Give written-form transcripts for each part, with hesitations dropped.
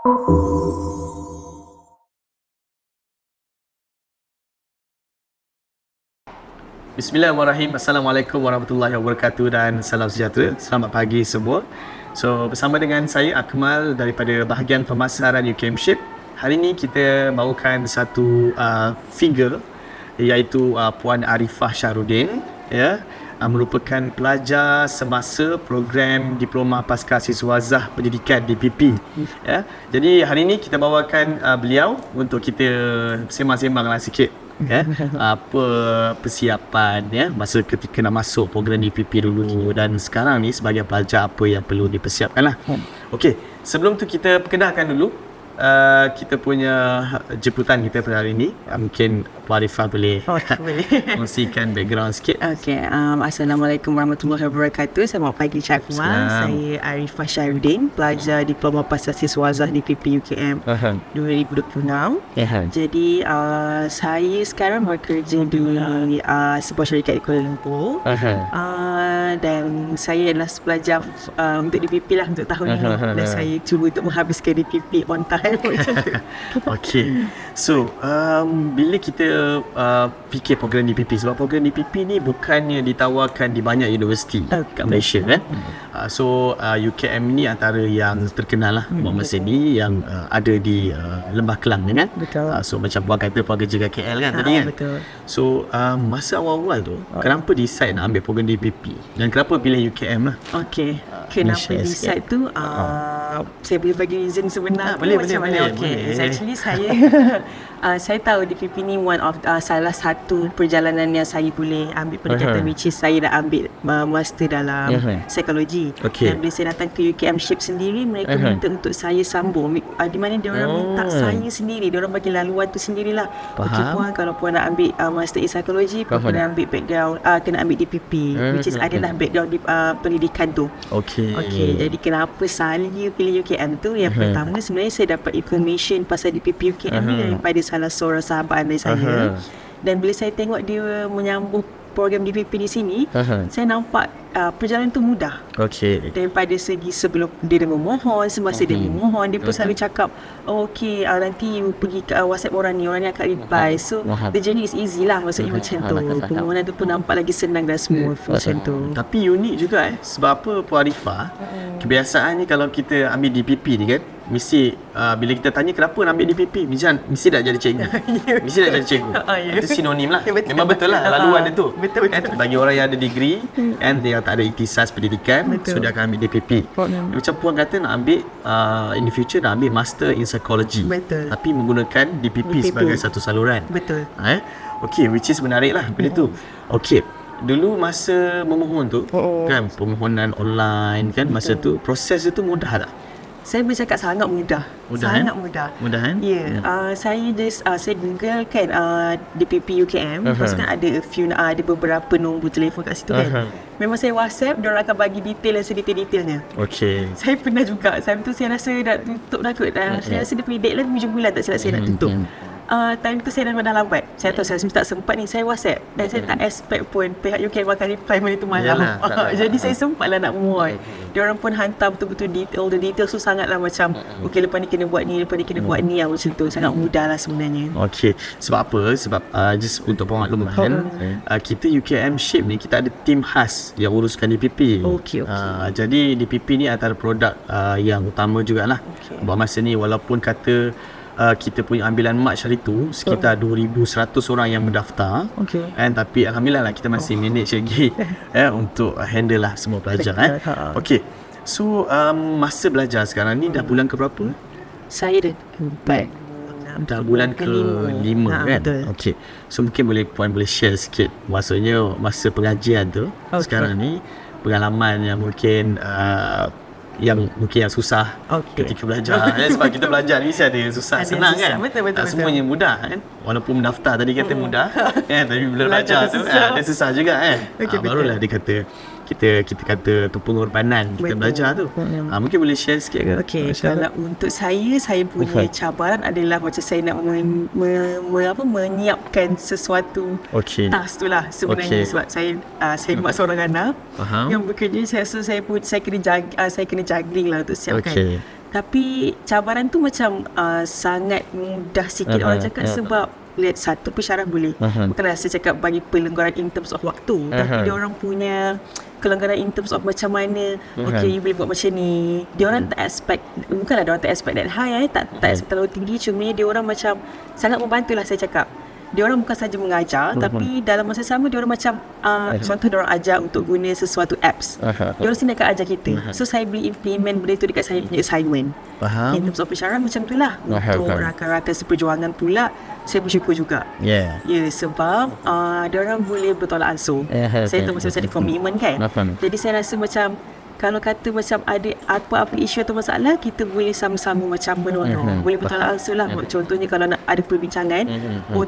Bismillahirrahmanirrahim. Assalamualaikum warahmatullahi wabarakatuh dan salam sejahtera. Selamat pagi semua. So, bersama dengan saya Akmal daripada bahagian pemasaran UKM Shape. Hari ini kita bawakan satu figure iaitu Puan Arifah Syahrudin, ya, merupakan pelajar semasa program Diploma Pasca Siswazah Pendidikan DPP, ya. Jadi hari ini kita bawakan beliau untuk kita sembang-sembanglah sikit, ya, apa persiapan, ya, masa ketika nak masuk program DPP dulu dan sekarang ni sebagai pelajar apa yang perlu dipersiapkan lah. Okey, sebelum tu kita perkenalkan dulu kita punya jemputan kita pada hari ini. Mungkin Puan Arifah boleh kongsikan background sikit. Okey, Assalamualaikum warahmatullahi wabarakatuh. Selamat pagi Cik Akmal. Saya Arifah Syahrudin, pelajar Diploma Pasca Siswazah DPP UKM 2026. Jadi saya sekarang bekerja di sebuah syarikat di Kuala Lumpur. Dan saya adalah pelajar untuk DPP lah untuk tahun ini. Dan saya cuba untuk menghabiskan DPP on time. Okey. So, bila kita fikir program DPP, sebab program DPP ni bukannya ditawarkan di banyak universiti kat Malaysia, kan? So, UKM ni antara yang terkenal lah buat masa ni, yang ada di Lembah Kelang, kan? Betul. So, macam Puan kata, Puan kerja kat KL kan tadi, kan? Betul. So, masa awal-awal tu, kenapa decide nak ambil program DPP? Dan kenapa pilih UKM lah? Okey. Kenapa decide tu? Saya boleh bagi reason sebenar. Boleh. Okey. Actually saya saya tahu DPP ni one of salah satu perjalanan yang saya boleh ambil pendekatan, which is saya dah ambil master dalam psikologi. Dan bila saya datang ke UKM Shape sendiri, mereka minta untuk saya sambung, di mana dia orang minta saya sendiri, dia orang bagi laluan tu sendirilah. Okey Puan, kalau Puan nak ambil master in psikologi, Puan kena ambil background, kena ambil DPP, which is adalah background di pendidikan tu. Okey, jadi kenapa saya pilih UKM tu? Yang pertama, sebenarnya saya dapat information pasal DPP UKM ni daripada salah seorang sahabat andai saya. Dan bila saya tengok dia menyambung program DPP di sini, saya nampak perjalanan tu mudah. Daripada segi sebelum dia memohon, semasa dia memohon, dia pun selalu cakap, nanti pergi ke WhatsApp orang ni akan reply. So the journey is easy lah, maksudnya macam tu. Permohonan tu pun nampak lagi senang dan smooth macam tu. Tapi unik juga sebab apa Puan Arifah, kebiasaannya kalau kita ambil DPP ni kan, mesti bila kita tanya kenapa nak ambil DPP, mesti dah jadi cikgu. Mesti dah jadi cikgu. Itu sinonim lah. Memang betul lah laluan dia tu. Betul. Bagi orang yang ada degree and dia tak ada ikhtisas pendidikan, sudah akan ambil DPP. Macam Puan kata nak ambil in the future nak ambil master in psychology. Tapi menggunakan DPP sebagai satu saluran. Betul. Okey, which is menarik lah benda tu. Okey, dulu masa memohon tu kan, permohonan online kan, masa tu proses itu mudah tak? Saya boleh cakap sangat mudah. Sangat mudah. Mudah kan? Ya. Saya Google kan DPP UKM. Lepas kan ada beberapa nombor telefon kat situ kan. Memang saya WhatsApp, diorang akan bagi detail yang sedetail-detailnya. Okey. Saya pernah juga, saya tu saya rasa dah tutup dah kot. Saya rasa dia punya deadline 7 bulan tak silap saya nak tutup. Time tu saya dah lambat. Saya tahu saya tak sempat ni, saya WhatsApp. Dan saya tak expect pun pihak UKM akan reply malam tu malam. Jadi saya sempatlah nak muat. Diorang pun hantar betul-betul all the details tu sangatlah macam lepas ni kena buat ni, lepas ni kena buat ni, macam tu. Sangat mudah lah sebenarnya. Okey. Sebab apa? Sebab just untuk pengmakluman, kita UKM Shape ni kita ada tim khas yang uruskan DPP. Okey. Jadi DPP ni antara produk yang utama jugalah. Buat masa ni walaupun kata kita punya ambilan Mac hari tu sekitar 2,100 orang yang mendaftar, tapi Alhamdulillah lah kita masih manage lagi untuk handle lah semua pelajar. Okey, so masa belajar sekarang ni dah bulan ke berapa? Saya dah bulan ke-5 kan? Okey, so mungkin Puan boleh share sikit maksudnya masa pengajian tu sekarang ni, pengalaman yang mungkin yang susah ketika belajar. Sebab kita belajar ni mesti ada yang susah, senang kan? Betul. Semuanya mudah kan? Walaupun mendaftar tadi kata mudah kan, tapi bila belajar tu dia susah juga kan? Barulah dia kata kita kata tu pengorbanan kita belajar tu. Mungkin boleh share sikit ke? Okey, kalau untuk saya punya cabaran adalah macam saya nak menyiapkan sesuatu task tu lah sebenarnya. Sebab saya mak seorang anak yang bekerja. Saya kena juggling lah untuk siapkan. Tapi cabaran tu macam sangat mudah sikit orang cakap sebab lihat satu pensyarah boleh. Bukanlah saya cakap bagi pelanggaran in terms of waktu, tapi dia orang punya kelanggaran in terms of macam mana okay, you boleh buat macam ni. Dia orang tak expect, bukanlah dia orang tak expect that high, tak expect terlalu tinggi, cuma dia orang macam sangat membantulah saya cakap. Dia orang bukan saja mengajar, tapi dalam masa sama dia orang macam contoh dia orang ajar untuk guna sesuatu apps. Dia orang sini akan ajar kita. So saya boleh implement benda tu dekat saya punya assignment. In terms of pensyarah macam tu lah. Untuk rakan-rakan seperjuangan pula, saya bersyukur juga. Ya, sebab dia orang boleh bertolak ansur. Saya tahu masa ada komitmen kan. Jadi saya rasa macam kalau kata macam ada apa-apa isu atau masalah, kita boleh sama-sama macam menolong. Boleh bertolak ansur lah. Contohnya kalau nak ada perbincangan,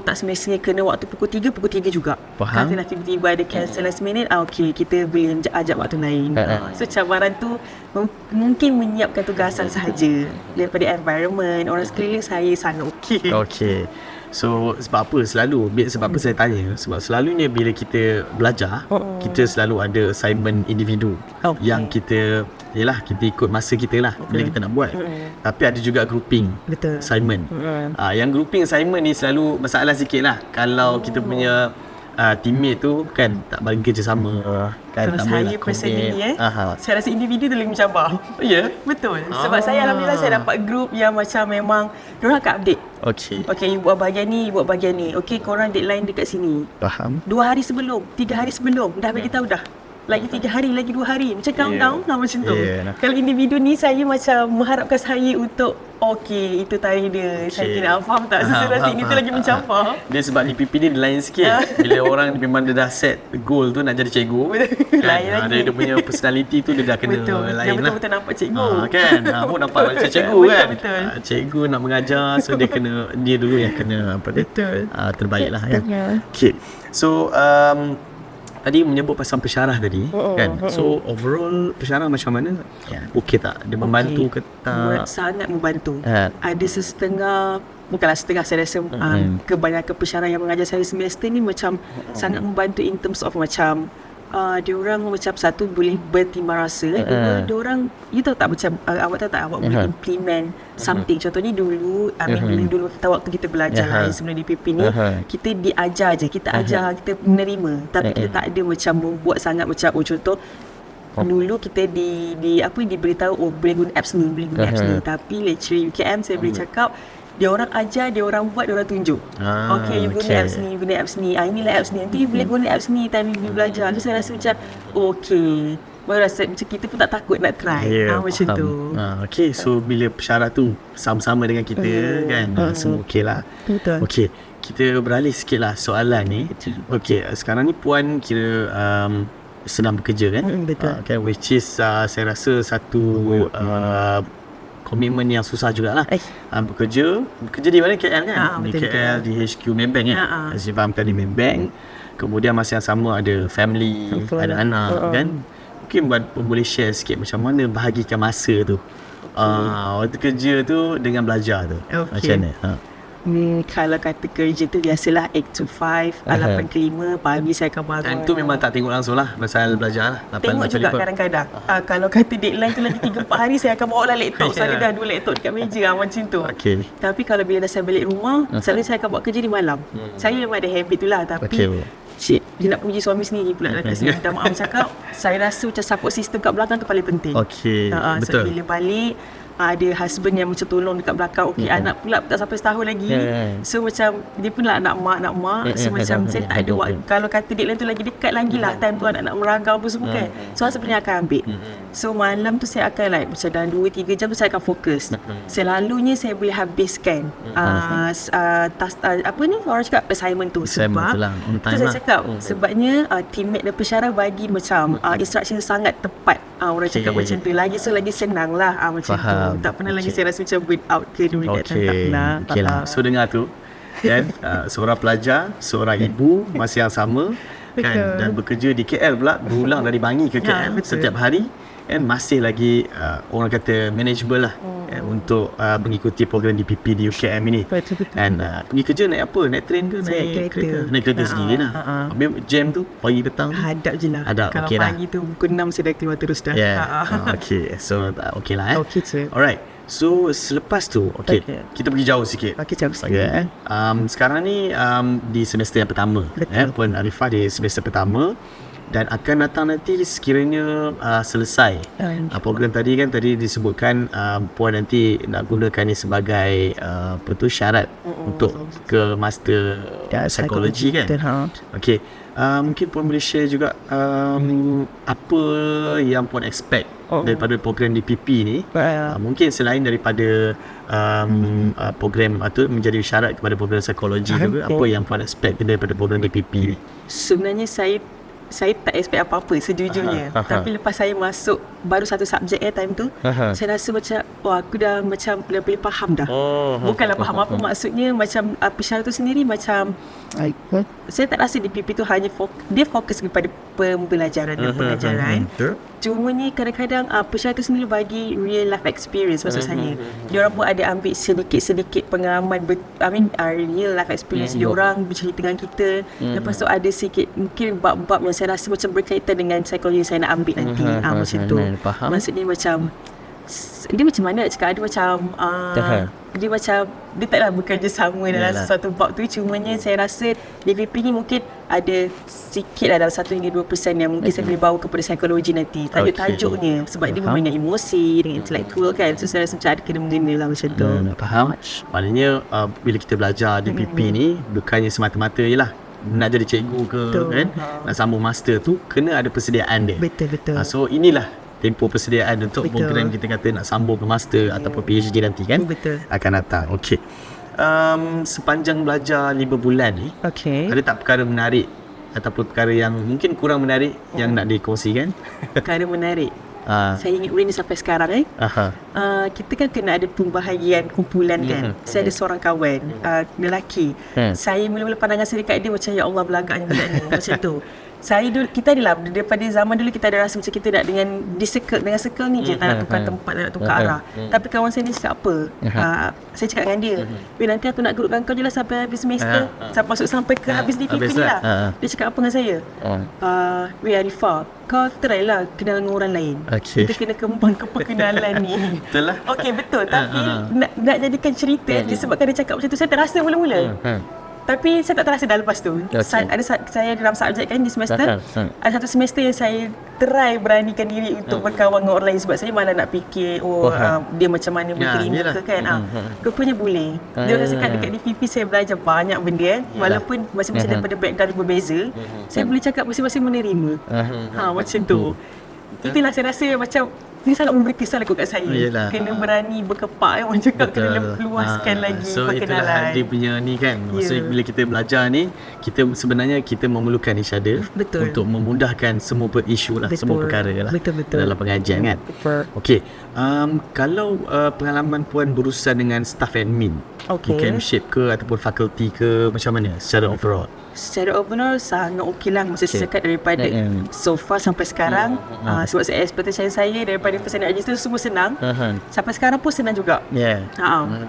tak semestinya kena waktu pukul 3 juga. Katalah tiba-tiba ada cancel last minute, okay, kita boleh ajak waktu lain. So cabaran tu mungkin menyiapkan tugasan sahaja. Daripada environment, orang sekeliling saya sangat okey. So sebab apa saya tanya, sebab selalunya bila kita belajar, kita selalu ada assignment individu yang kita ikut masa kita lah bila kita nak buat. Tapi ada juga grouping assignment. Yang grouping assignment ni selalu masalah sikit lah kalau kita punya teammate tu kan tak bagi kerja sama kan. Kalau saya personally saya rasa individu tu lagi mencabar. Betul. Sebab saya alhamdulillah saya dapat group yang macam memang diorang akan update. Okay, you buat bahagian ni, okay, korang deadline dekat sini. 2 hari sebelum, 3 hari sebelum dah bagi tahu dah. Lagi 3 hari, lagi 2 hari. Macam countdown lah macam tu. Kalau individu ni saya macam mengharapkan saya untuk okay, itu tarikh dia. Saya tidak faham tak? Saya rasa ini tu lagi mencabar. Dia sebab di PP ni dia lain sikit. Bila orang memang dia dah set goal tu nak jadi cikgu, lain lagi. Dia punya personality tu dia dah kena lain lah. Betul-betul nampak cikgu. Kan? Pun nampak macam cikgu kan? Betul. Cikgu nak mengajar, so dia dulu yang kena terbaik lah kan? Okay. So tadi menyebut pasal pensyarah tadi kan. So overall pensyarah macam mana? Okey tak? Dia membantu ke tak? Sangat membantu. Ada bukanlah setengah, saya rasa kebanyakan pensyarah yang mengajar saya semester ni macam sangat membantu in terms of macam diorang macam satu boleh bertimbang rasa, dua diorang, you tahu tak macam awak tahu tak awak boleh implement something. Contohnya dulu dulu waktu kita belajar sebelum di PP ni, kita diajar je, kita ajar, kita menerima, tapi kita tak ada macam membuat sangat macam contoh dulu kita diberitahu boleh guna apps ni, tapi lecturer UKM saya boleh cakap dia orang ajar, dia orang buat, dia orang tunjuk. Okay, you guna apps ni, inilah apps ni. Nanti you boleh guna apps ni time you belajar. So saya rasa macam okay, baru rasa macam kita pun tak takut nak try. Macam tu. Okay, so bila pensyarah tu sama-sama dengan kita kan, semua okay lah. Betul. Okay, kita beralih sikit lah soalan ni. Okay, sekarang ni Puan kira sedang bekerja kan? Betul. Okay, which is saya rasa satu komitmen yang susah jugalah. Bekerja di mana? KL kan? Di KL, di HQ Maybank kan? Saya fahamkan di Maybank. Kemudian masa yang sama ada family, ada anak kan? Mungkin boleh share sikit macam mana bahagikan masa tu waktu kerja tu dengan belajar tu. Macam mana? Kalau kata kerja tu biasalah 8 to 5, 8 ke 5 pagi saya akan bangun. Time tu memang tak tengok langsung lah pasal belajar lah. Tengok juga kadang-kadang. Kalau kata deadline tu lagi 3-4 hari, saya akan bawa lah laptop. Saya dah 2 laptop dekat meja macam tu. Tapi kalau bila dah saya balik rumah, selalu saya akan buat kerja di malam. Saya memang ada habit tu lah, tapi dia nak puji suami sendiri pula dekat sini. Minta maaf cakap, saya rasa macam support system kat belakang tu paling penting. Betul. So bila balik ada husband yang macam tolong dekat belakang. Anak pula tak sampai setahun lagi. So macam dia pun lah nak mak. So macam saya tak ada waktu. Kalau kata deadline tu lagi dekat lagi lah, time tu anak nak merangkau apa semua kan. So sebenarnya akan ambil. So malam tu saya akan macam dalam 2-3 jam tu saya akan fokus. Selalunya saya boleh habiskan task orang cakap assignment tu. Sebab tu saya cakap sebabnya teammate dan pensyarah bagi macam instruction sangat tepat. Orang cakap macam tu. Lagi senang lah macam tu. Tak pernah lagi saya rasa macam burn out ke during that time. Tak pernah. Lah. So dengar tu kan, seorang pelajar, seorang ibu masa yang sama kan, dan bekerja di KL pula, berulang dari Bangi ke KL setiap hari kan, masih lagi orang kata manageable lah untuk mengikuti program DPP di UKM ini. Dan pergi kerja naik apa? Naik train ke? Naik kereta sendiri lah. Habis jam tu pagi petang hadap je lah. Kalau okay pagi tu pukul 6 saya dah keluar terus dah. Okay, so okay lah Okay tu. Alright. So selepas tu kita pergi jauh sikit. Jauh sikit. Sekarang ni di semester yang pertama. Puan Arifah di semester pertama, dan akan datang nanti sekiranya selesai program tadi disebutkan puan nanti nak gunakan ni sebagai syarat untuk ke master psikologi kan. Okey, mungkin puan boleh share juga apa yang puan expect daripada program DPP ni. Mungkin selain daripada program atau menjadi syarat kepada program psikologi juga, apa yang puan expect daripada program DPP ni? Sebenarnya saya tak expect apa-apa sejujurnya. Tapi lepas saya masuk baru satu subjek time tu, saya rasa macam aku dah macam lebih faham dah. Bukanlah faham apa maksudnya, macam persyarat tu sendiri macam saya tak rasa DPP tu hanya dia fokus kepada pembelajaran dan pengajaran. Cuma ni kadang-kadang persyarat tu sendiri bagi real life experience maksud saya. Diorang pun ada ambil sedikit-sedikit pengalaman real life experience diorang bercerita dengan kita. Lepas tu ada sikit mungkin bab-bab yang saya rasa macam berkaitan dengan psikologi yang saya nak ambil nanti. Macam tu. Maksudnya macam dia macam mana nak cakap, dia macam dia taklah bekerjasama dalam sesuatu bab tu. Cumanya saya rasa DPP ni mungkin ada sikit dalam 1 hingga 2% yang mungkin saya boleh bawa kepada psikologi nanti, tajuk-tajuknya, sebab dia bermain dengan emosi, dengan intelektual kan. So saya rasa macam ada kena-mengena lah macam tu. Faham. Maknanya bila kita belajar DPP ni bukannya semata-mata je lah nak jadi cikgu ke kan, nak sambung master tu kena ada persediaan dia. Betul. So inilah tempoh persediaan untuk program kita kata nak sambung ke master ataupun PhD nanti kan. Akan datang. Okey. Sepanjang belajar 5 bulan ni, ada tak perkara menarik ataupun perkara yang mungkin kurang menarik yang nak dikongsikan? Perkara menarik. Saya ingat boleh ni sampai sekarang kita kan kena ada pembahagian kumpulan kan. Saya ada seorang kawan lelaki. Saya mula-mula pandangan saya dekat dia macam ya Allah belagaknya budak ni macam tu. Kita adalah daripada zaman dulu kita ada rasa macam kita nak dengan circle ni je, tak nak tukar tempat, tak nak tukar arah. Tapi kawan saya ni cakap apa? Saya cakap dengan dia, nanti aku nak grupkan kau je lah sampai habis semester, sampai ke habis DPP ni lah. Dia cakap apa dengan saya? Arifah, kau try lah kenal dengan orang lain. Kita kena kembang ke perkenalan ni. Betul lah. Okey, betul. Tapi nak jadikan cerita disebabkan dia cakap macam tu, saya terasa mula-mula. Tapi saya tak terasa dah lepas tu. Saya dalam subjek kan di semester. Ada satu semester yang saya try beranikan diri untuk berkawan dengan orang lain sebab saya malah nak fikir dia macam mana berterima ke kan. Rupanya boleh. Dia rasakan dekat DPP saya belajar banyak benda walaupun masing-masing daripada background berbeza. Saya boleh cakap masing-masing menerima. Macam tu. Itulah saya rasa macam dia sangat memberi kesan kat saya. Kena berani berkepak orang cakap, kena luaskan lagi perkenalan. Itulah dia punya ni kan. Maksudnya bila kita belajar ni, kita sebenarnya kita memerlukan each other untuk memudahkan semua isu lah, semua perkara lah dalam pengajian kan. Okey, kalau pengalaman puan berurusan dengan staff admin, UKM-ship ke ataupun fakulti ke, macam mana secara overall? Secara overall sangat okey lah. Maksudnya sekat daripada so far sampai sekarang. Sebab saya expectation saya daripada first and register semua senang. Sampai sekarang pun senang juga.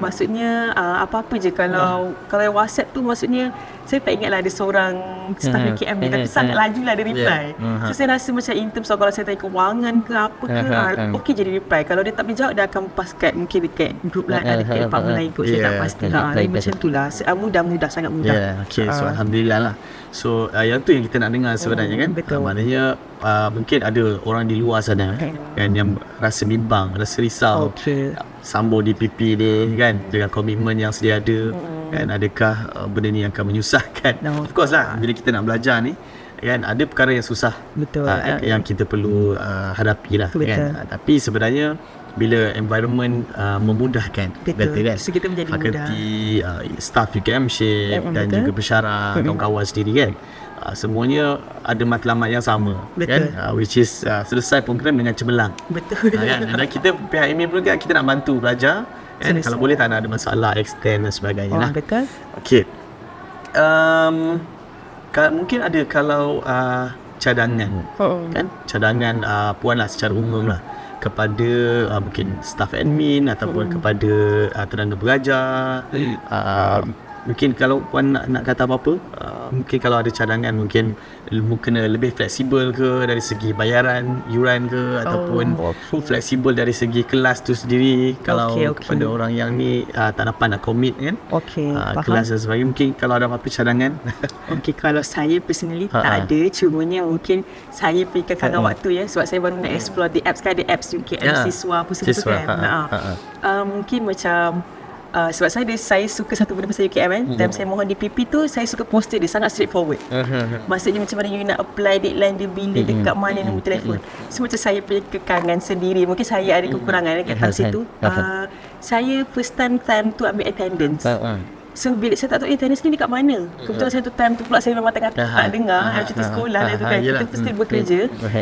Maksudnya apa-apa je kalau WhatsApp tu, maksudnya saya tak ingatlah ada seorang staff UKM ni, tapi sangat laju lah dia reply. So saya rasa macam in terms of kalau saya tanya kewangan ke apa ke, okey je dia reply. Kalau dia tak boleh jawab, dia akan pass kat mungkin dekat group lah, dekat department lain kot. Saya tak pasti. Macam tu lah. Mudah, sangat mudah. Okay, so Alhamdulillah lah. So yang tu yang kita nak dengar sebenarnya kan. Maknanya mungkin ada orang di luar sana kan yang rasa bimbang, rasa risau sambung DPP ni kan, dengan komitmen yang sedia ada kan, adakah benda ni akan menyusahkan? Of course lah, bila kita nak belajar ni kan, ada perkara yang susah yang kita perlu hadapi lah kan. Tapi sebenarnya bila environment memudahkan, kata kan, so kita menjadi fakulti, staff UKM-ship dan juga pensyarah, kawan-kawan sendiri kan, semuanya ada matlamat yang sama kan, which is selesai program dengan cemerlang kan? Dan kita pihak admin pun kita nak bantu belajar kan? Kalau boleh tak nak ada masalah extend dan sebagainya lah. Okey, mungkin ada kalau cadangan kan, cadangan puan lah secara umum lah kepada mungkin staff admin ataupun kepada tenaga pengajar mungkin kalau Puan nak kata apa-apa, mungkin kalau ada cadangan mungkin kena lebih fleksibel ke dari segi bayaran yuran ke, ataupun fleksibel dari segi kelas tu sendiri kalau kepada orang yang ni tak dapat nak commit kan, kelas dan sebagainya. Mungkin kalau ada apa-apa cadangan. Kalau saya personally tak ada, cumanya mungkin saya pergi kekangan waktu sebab saya baru nak explore the apps, kan ada apps UKM siswa apa semua tu kan. Mungkin macam sebab saya suka satu benda pasal UKM kan. Dan saya mohon di PP tu, saya suka poster dia sangat straightforward. Maksudnya macam mana you nak apply, deadline dia bila, dekat mana, nombor telefon. So macam saya punya kekangan sendiri, mungkin saya ada kekurangan kat situ. Saya first time tu ambil attendance. So bila saya tak tahu attendance ni dekat mana. Kebetulan saya tu time tu pula saya memang tak dengar cuti sekolah tu kan. Kita mesti bekerja.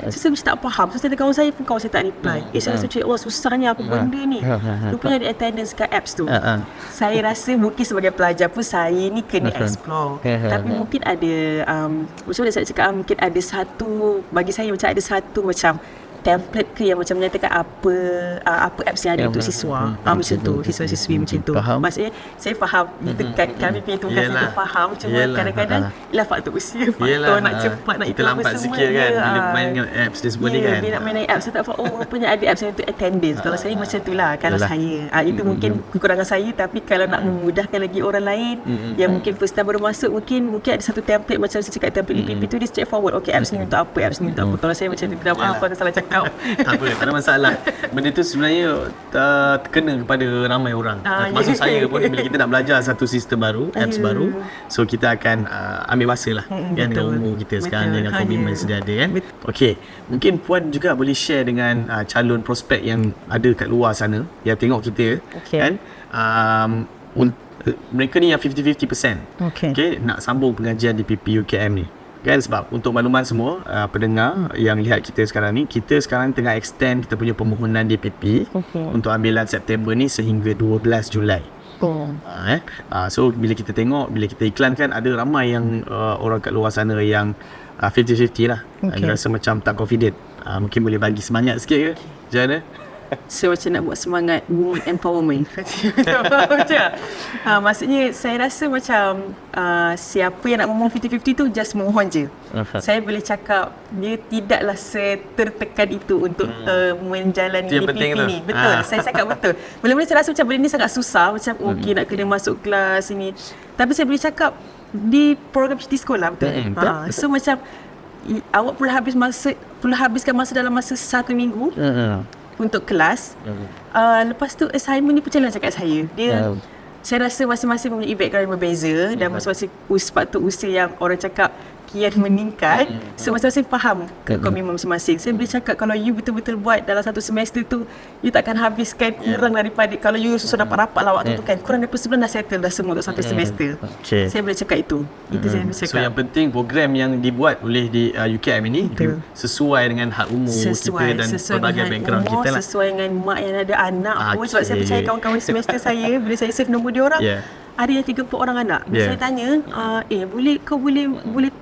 So saya mesti tak faham. So saya ada kawan saya pun, kawan saya tak reply. Saya rasa Allah susahnya apa benda ni. Rupanya ada attendance kat apps tu. Saya rasa mungkin sebagai pelajar pun saya ni kena explore. Tapi mungkin ada macam mana saya cakap, mungkin ada satu, bagi saya macam ada satu macam template ke yang macam menyatakan apa apps yang ada untuk siswa. Macam tu, siswa-siswi macam tu. Maksudnya saya faham dekat kami perhitungkan saya faham, cuma kadang-kadang ialah faktor usia, faktor nak cepat nak kita lambat sikit kan bila main dengan apps dia semua ni kan. Bila nak main dengan apps saya tak faham rupanya ada apps yang untuk attendance. Kalau saya macam itulah kalau saya. Itu mungkin kekurangan saya, tapi kalau nak memudahkan lagi orang lain yang mungkin first time baru masuk, mungkin ada satu template macam saya cakap template DPP tu, dia straightforward. Apps ni untuk apa, apps ni untuk apa. Kalau saya macam tu, kenapa aku salah cakap. Tak apa, tak ada masalah. Benda tu sebenarnya terkena kepada ramai orang. Termasuk saya pun, bila kita nak belajar satu sistem baru, apps baru, so kita akan ambil masa lah kan, dengan umur kita sekarang, dengan komitmen sedia ada kan. Okey, mungkin Puan juga boleh share dengan calon prospek yang ada kat luar sana yang tengok kita kan, mereka ni yang 50-50% nak sambung pengajian di PP UKM ni kan. Sebab untuk makluman semua pendengar yang lihat kita sekarang ni, kita sekarang tengah extend kita punya permohonan DPP untuk ambilan September ni sehingga 12 Julai. So bila kita tengok, bila kita iklankan, ada ramai yang orang kat luar sana yang 50-50 lah. Rasa macam tak confident. Mungkin boleh bagi semangat sikit ke? Macam mana? So macam nak buat semangat women empowerment. Maksudnya saya rasa macam siapa yang nak mohon 50-50 tu just mohon je. Saya boleh cakap dia tidaklah setertekan itu untuk menjalani DPP ni. Betul, saya cakap betul. Mula-mula saya rasa macam benda ni sangat susah, macam nak kena masuk kelas ini. Tapi saya boleh cakap di program cuti sekolah, betul. So macam awak perlu habiskan masa dalam masa 1 minggu untuk kelas. Lepas tu assignment ni macam mana cakap saya, dia saya rasa masing-masing mempunyai background yang berbeza dan masing-masing faktor usia yang orang cakap kian meningkat. So masing-masing faham komitmen masing-masing. Saya boleh cakap kalau you betul-betul buat dalam satu semester tu, you takkan habiskan kurang daripada, kalau you susah dapat rapat lah waktu tu kan, kurang daripada sebulan dah settle dah semua untuk satu semester. Saya boleh cakap itu. Itu saya boleh cakap. So yang penting program yang dibuat oleh di UKM ini sesuai dengan hak umur kita dan pelbagai background umur, kita lah. Sesuai dengan mak yang ada anak pun. Sebab saya percaya kawan-kawan semester saya, bila saya save nombor dia orang, ada yang 30 orang anak. Bila saya tanya,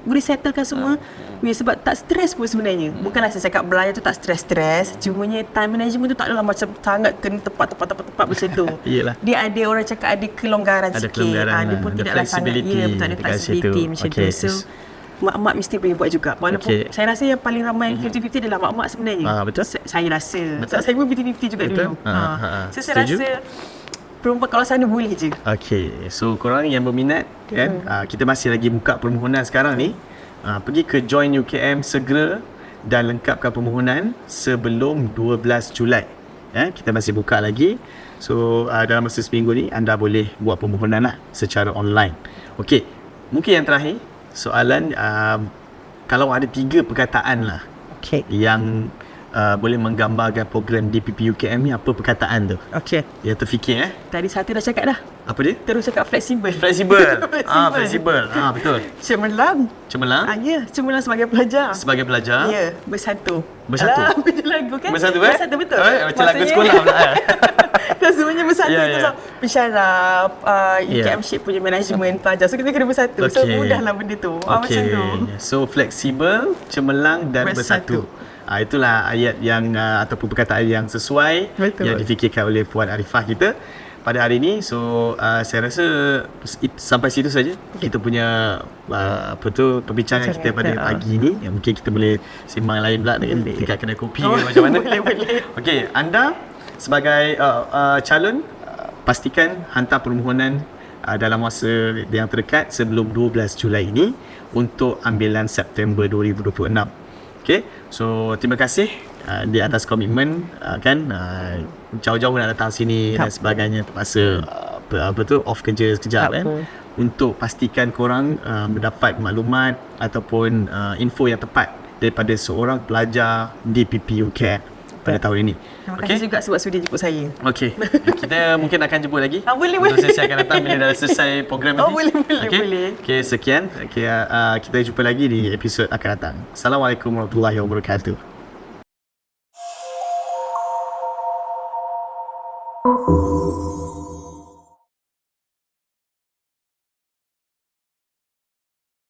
boleh settlekan semua? Sebab tak stres pun sebenarnya. Bukanlah saya cakap belajar tu tak stres-stres, cumanya time management tu tak adalah macam sangat kena tepat macam tu. Dia ada, orang cakap ada kelonggaran sikit. Dia pun tidaklah sangat ada flexibility macam tu. So mak-mak mesti boleh buat juga. Walaupun saya rasa yang paling ramai 50-50 adalah mak-mak sebenarnya. Betul. Saya rasa. Sebab saya pun 50-50 juga dulu. So saya rasa perempuan kalau sana boleh je. So korang yang berminat kan, kita masih lagi buka permohonan sekarang ni. Pergi ke Join UKM segera dan lengkapkan permohonan sebelum 12 Julai. Kita masih buka lagi. So dalam masa seminggu ni anda boleh buat permohonan lah secara online. Mungkin yang terakhir soalan, kalau ada 3 perkataan lah yang boleh menggambarkan program DPP UKM ni, apa perkataan tu? Yang terfikir Tadi satu dah cakap dah. Apa dia? Terus cakap fleksibel. Fleksibel. Betul. Cemerlang. Ya, cemerlang sebagai pelajar. Ya, bersatu. Alah, benda lagu kan? Bersatu betul. Macam lagu sekolah pula. Semuanya bersatu. Pensyaraf, UKM-ship punya management pelajar. So kita kena bersatu. So mudahlah benda tu. Macam tu. So fleksibel, cemerlang dan bersatu. Itulah ayat yang ataupun perkataan yang sesuai yang difikirkan oleh Puan Arifah kita. pada hari ni. So saya rasa sampai situ saja kita punya perbincangan kita pada pagi ni. Mungkin kita boleh sembang lain pula dekat kedai kopi ke macam mana. Boleh. Okey, anda sebagai calon pastikan hantar permohonan dalam masa yang terdekat sebelum 12 Julai ini untuk ambilan September 2026. Okay, so terima kasih di atas komitmen kan jauh-jauh nak datang sini dan sebagainya, terpaksa off kerja sekejap kan, untuk pastikan korang mendapat maklumat ataupun info yang tepat daripada seorang pelajar di PPUK pada tahun ini. Terima kasih juga sebab sudi jemput saya. Okey. Kita mungkin akan jemput lagi. Boleh. Untuk sesi akan datang bila dah selesai program ini. Boleh. Okey, sekian. Kita jumpa lagi di episod akan datang. Assalamualaikum warahmatullahi wabarakatuh.